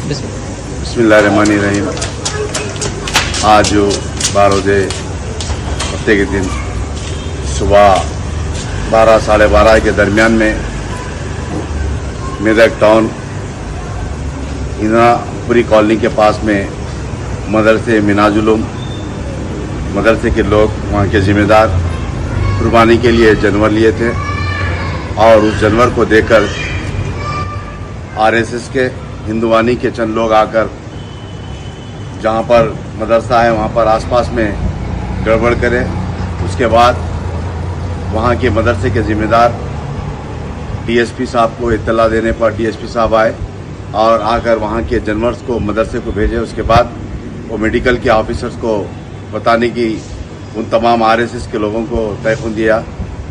बिस्मिल्लाहिर्रहमानिर्रहीम। आज 12 हफ्ते के दिन सुबह 12 साढ़े 12 के दरमियान में मेदक टाउन इंदिरापुरी कॉलोनी के पास में मदरसे मिनाजुलूम मदरसे के लोग, वहाँ के ज़िम्मेदार कुर्बानी के लिए जानवर लिए थे और उस जानवर को देखकर आरएसएस के हिंदुवानी के चंद लोग आकर जहाँ पर मदरसा है वहाँ पर आसपास में गड़बड़ करें। उसके बाद वहाँ के मदरसे के ज़िम्मेदार डीएसपी साहब को इत्तला देने पर डीएसपी साहब आए और आकर वहाँ के जानवर्स को मदरसे को भेजे। उसके बाद वो मेडिकल के ऑफिसर्स को बताने की उन तमाम आरएसएस के लोगों को तयफुन दिया।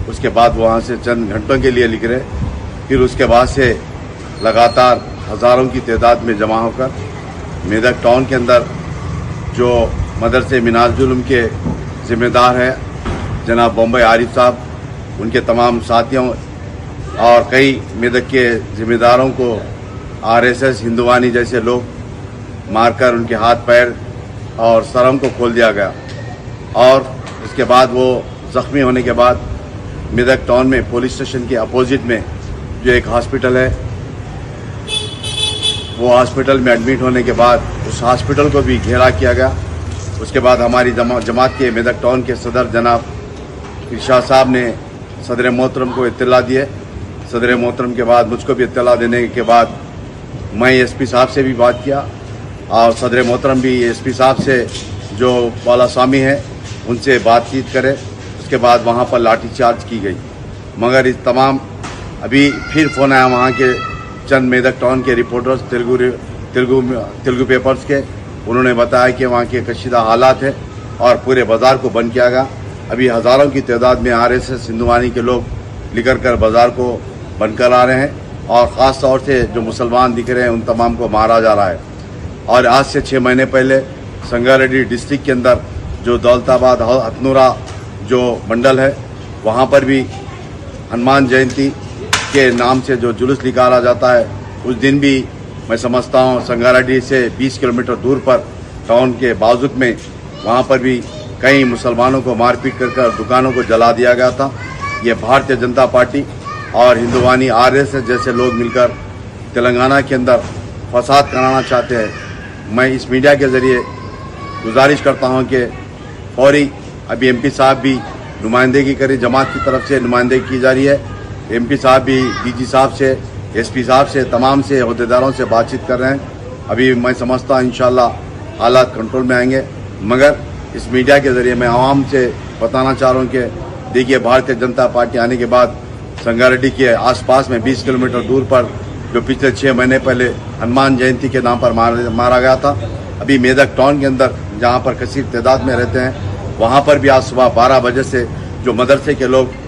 उसके बाद वहाँ से चंद घंटों के लिए निकले। फिर उसके बाद से लगातार हज़ारों की तादाद में जमा होकर मेदक टाउन के अंदर जो मदरसे मिनाजुलूम के ज़िम्मेदार हैं जनाब बम्बई आरिफ साहब, उनके तमाम साथियों और कई मेदक के ज़िम्मेदारों को आरएसएस हिंदुवानी जैसे लोग मारकर उनके हाथ पैर और सरम को खोल दिया गया। और उसके बाद वो ज़ख्मी होने के बाद मेदक टाउन में पुलिस स्टेशन के अपोजिट में जो एक हॉस्पिटल है, वो हॉस्पिटल में एडमिट होने के बाद उस हॉस्पिटल को भी घेरा किया गया। उसके बाद हमारी जमात के मेदक टाउन के सदर जनाब इरशाद साहब ने सदर मोहतरम को इत्तला दिए। सदर मोहतरम के बाद मुझको भी इत्तला देने के बाद मैं एसपी साहब से भी बात किया और सदर मोहतरम भी एसपी साहब से जो वाला स्वामी है उनसे बातचीत करे। उसके बाद वहाँ पर लाठीचार्ज की गई। मगर इस तमाम अभी फिर फ़ोन आया वहाँ के चंद मेदक टाउन के रिपोर्टर्स तेलुगु पेपर्स के, उन्होंने बताया कि वहाँ के कशीदा हालात है और पूरे बाज़ार को बंद किया गया। अभी हज़ारों की तादाद में आरएसएस हिंदुवानी के लोग निकल कर बाज़ार को बंद करा रहे हैं और ख़ास तौर से जो मुसलमान दिख रहे हैं उन तमाम को मारा जा रहा है। और आज से 6 महीने पहले संगारेड्डी डिस्ट्रिक्ट के अंदर जो दौलताबाद हथनूरा जो मंडल है वहाँ पर भी हनुमान जयंती के नाम से जो जुलूस निकाला जाता है, उस दिन भी मैं समझता हूँ संगारेड्डी से 20 किलोमीटर दूर पर टाउन के बाजुक में वहाँ पर भी कई मुसलमानों को मारपीट कर दुकानों को जला दिया गया था। ये भारतीय जनता पार्टी और हिंदुवानी आरएसएस जैसे लोग मिलकर तेलंगाना के अंदर फसाद कराना चाहते हैं। मैं इस मीडिया के ज़रिए गुजारिश करता हूं कि फौरी अभी एमपी साहब भी नुमाइंदगी करें, जमात की तरफ से नुमाइंदगी की जा रही है। एमपी साहब भी डीजी साहब से, एसपी साहब से, तमाम से अहदेदारों से बातचीत कर रहे हैं। अभी मैं समझता हूँ इंशाल्लाह हालात कंट्रोल में आएंगे। मगर इस मीडिया के ज़रिए मैं आवाम से बताना चाह रहा हूँ कि देखिए, भारतीय जनता पार्टी आने के बाद संगारेड्डी के आसपास में 20 किलोमीटर दूर पर जो पिछले 6 महीने पहले हनुमान जयंती के नाम पर मारा गया था, अभी मेदक टाउन के अंदर जहाँ पर कसीर तादाद में रहते हैं वहाँ पर भी आज सुबह 12 बजे से जो मदरसे के लोग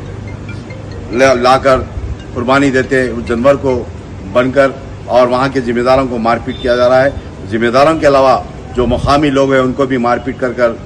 लाकर कुर्बानी देते हैं उस जानवर को बनकर और वहाँ के ज़िम्मेदारों को मारपीट किया जा रहा है। ज़िम्मेदारों के अलावा जो मुकामी लोग हैं उनको भी मारपीट कर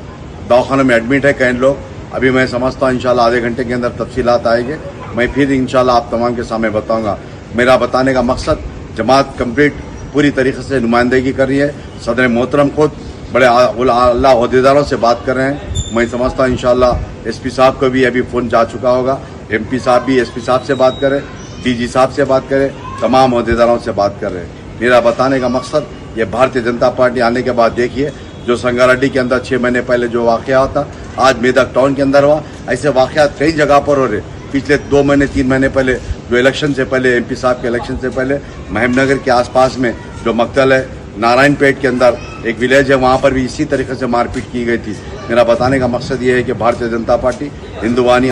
दवाखानों में एडमिट है कई लोग। अभी मैं समझता हूँ इंशाल्लाह आधे घंटे के अंदर तफसीलात आएंगे। मैं फिर इंशाल्लाह आप तमाम के सामने बताऊंगा। मेरा बताने का मकसद, जमात कंप्लीट पूरी तरीके से नुमाइंदगी कर रही है। सदर मोहतरम खुद बड़े अल्लाह अहदेदारों से बात कर रहे हैं। मैं समझता हूँ इंशाल्लाह एसपी साहब को भी अभी फ़ोन जा चुका होगा। एमपी साहब भी एसपी साहब से बात करें, डीजी साहब से बात करें, तमाम अहदेदारों से बात कर रहे हैं। मेरा बताने का मकसद, ये भारतीय जनता पार्टी आने के बाद देखिए जो संगारेड्डी के अंदर 6 महीने पहले जो वाक़या होता आज मेदक टाउन के अंदर हुआ, ऐसे वाक़यात कई जगह पर हो रहे। पिछले 2 महीने 3 महीने पहले जो इलेक्शन से पहले, एमपी साहब के इलेक्शन से पहले महमनगर के आसपास में जो मकतल है, नारायणपेट के अंदर एक विलेज है, वहाँ पर भी इसी तरीके से मारपीट की गई थी। मेरा बताने का मकसद ये है कि भारतीय जनता पार्टी हिंदुवानी